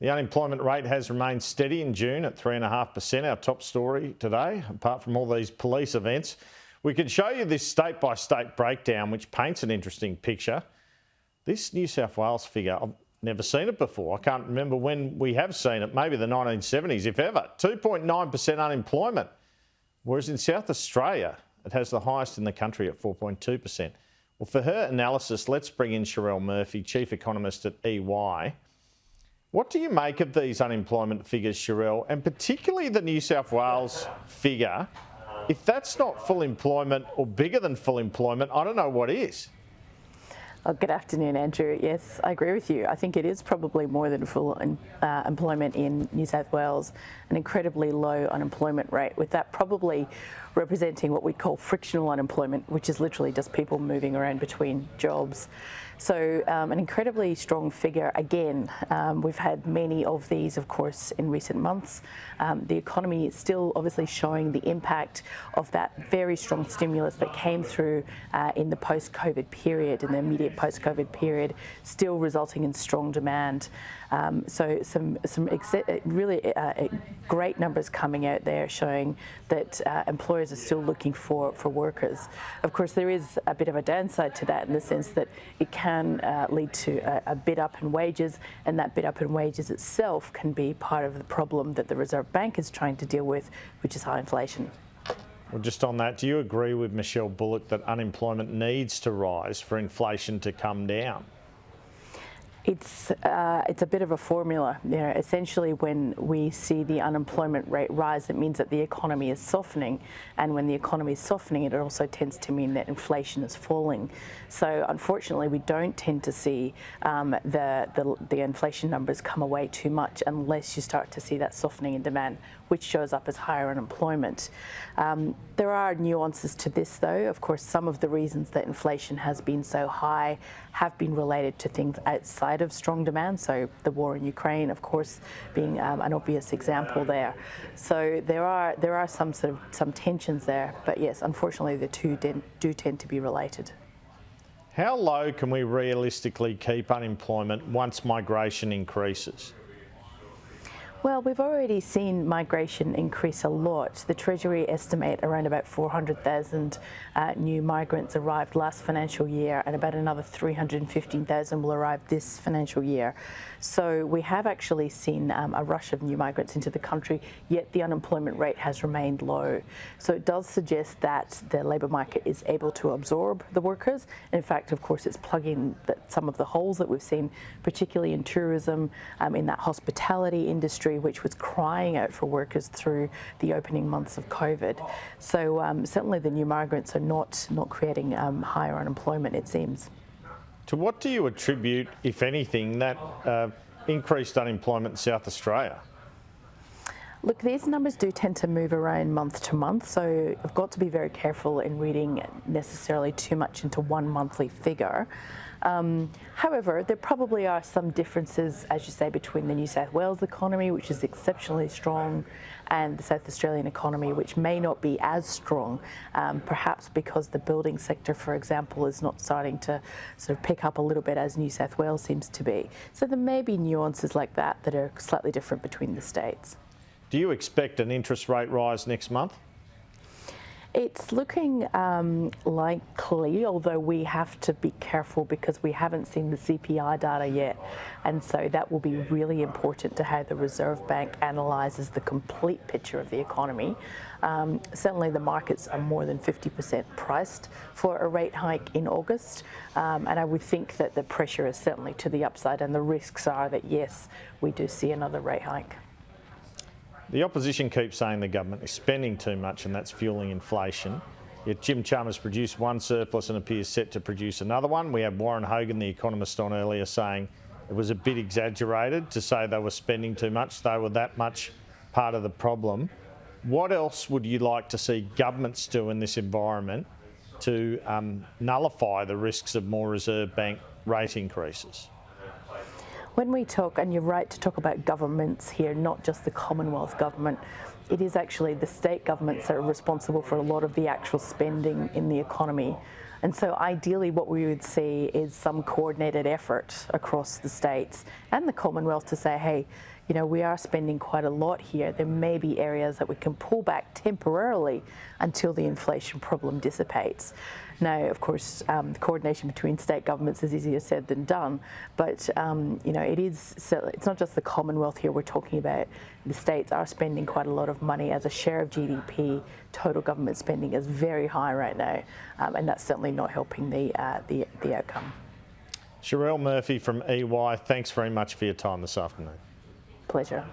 The unemployment rate has remained steady in June at 3.5%, our top story today, apart from all these police events. We could show you this state-by-state breakdown, which paints an interesting picture. This New South Wales figure, I've never seen it before. I can't remember when we have seen it, maybe the 1970s, if ever. 2.9% unemployment, whereas in South Australia, it has the highest in the country at 4.2%. Well, for her analysis, let's bring in Cherelle Murphy, Chief Economist at EY. What do you make of these unemployment figures, Cherelle, and particularly the New South Wales figure? If that's not full employment or bigger than full employment, I don't know what is. Oh, good afternoon, Andrew. Yes, I agree with you. I think it is probably more than full employment in New South Wales, an incredibly low unemployment rate, with that probably representing what we call frictional unemployment, which is literally just people moving around between jobs. So an incredibly strong figure. Again, we've had many of these, of course, in recent months. The economy is still obviously showing the impact of that very strong stimulus that came through in the post-COVID period, in the immediate post-COVID period, still resulting in strong demand. So some really great numbers coming out there showing that employers are still looking for workers. Of course, there is a bit of a downside to that in the sense that it can lead to a bid up in wages, and that bid up in wages itself can be part of the problem that the Reserve Bank is trying to deal with, which is high inflation. Well, just on that, do you agree with Michelle Bullock that unemployment needs to rise for inflation to come down? It's a bit of a formula. You know, essentially, when we see the unemployment rate rise, it means that the economy is softening, and when the economy is softening, it also tends to mean that inflation is falling. So, unfortunately, we don't tend to see the inflation numbers come away too much unless you start to see that softening in demand, which shows up as higher unemployment. There are nuances to this, though. Of course, some of the reasons that inflation has been so high have been related to things outside of strong demand. So the war in Ukraine, of course, being an obvious example there. So there are some tensions there. But yes, unfortunately, the two do tend to be related. How low can we realistically keep unemployment once migration increases? Well, we've already seen migration increase a lot. The Treasury estimate around about 400,000 new migrants arrived last financial year, and about another 315,000 will arrive this financial year. So we have actually seen a rush of new migrants into the country, yet the unemployment rate has remained low. So it does suggest that the labour market is able to absorb the workers. In fact, of course, it's plugging some of the holes that we've seen, particularly in tourism, in that hospitality industry, which was crying out for workers through the opening months of COVID. So certainly the new migrants are not creating higher unemployment, it seems. To what do you attribute, if anything, that increased unemployment in South Australia? Look, these numbers do tend to move around month to month, so I've got to be very careful in reading necessarily too much into one monthly figure. However, there probably are some differences, as you say, between the New South Wales economy, which is exceptionally strong, and the South Australian economy, which may not be as strong, perhaps because the building sector, for example, is not starting to sort of pick up a little bit as New South Wales seems to be. So there may be nuances like that that are slightly different between the states. Do you expect an interest rate rise next month? It's looking likely, although we have to be careful because we haven't seen the CPI data yet. And so that will be really important to how the Reserve Bank analyses the complete picture of the economy. Certainly the markets are more than 50% priced for a rate hike in August. And I would think that the pressure is certainly to the upside, and the risks are that, yes, we do see another rate hike. The opposition keeps saying the government is spending too much and that's fueling inflation. Yet Jim Chalmers produced one surplus and appears set to produce another one. We had Warren Hogan, the economist, on earlier saying it was a bit exaggerated to say they were spending too much. They were that much part of the problem. What else would you like to see governments do in this environment to nullify the risks of more Reserve Bank rate increases? When we talk, and you're right to talk about governments here, not just the Commonwealth government, it is actually the state governments that are responsible for a lot of the actual spending in the economy. And so ideally what we would see is some coordinated effort across the states and the Commonwealth to say, hey, you know, we are spending quite a lot here. There may be areas that we can pull back temporarily until the inflation problem dissipates. Now, of course, coordination between state governments is easier said than done, but you know, it's not just the Commonwealth here we're talking about. The states are spending quite a lot of money as a share of GDP. Total government spending is very high right now, and that's certainly not helping the outcome. Cherelle Murphy from EY, thanks very much for your time this afternoon. Pleasure.